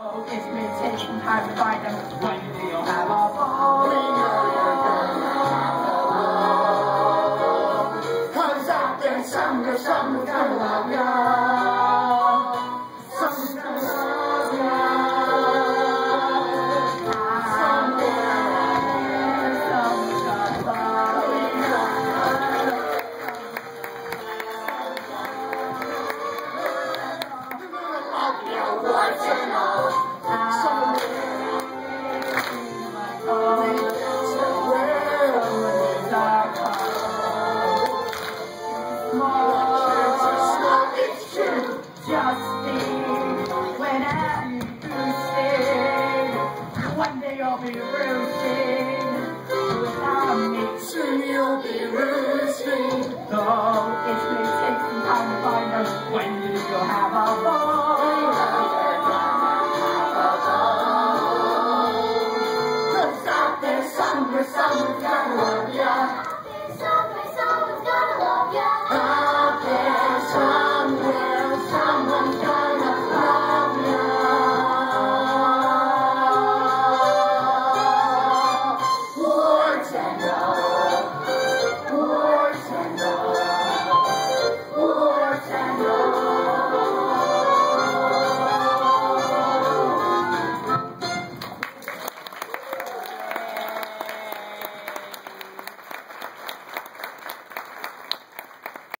It's meditation time to find them when you have a ball in your gun. 'Cause out there somewhere, someone's gonna love ya. Someone's gonna love ya. Somewhere out there, someone's gonna love ya. Warts and all.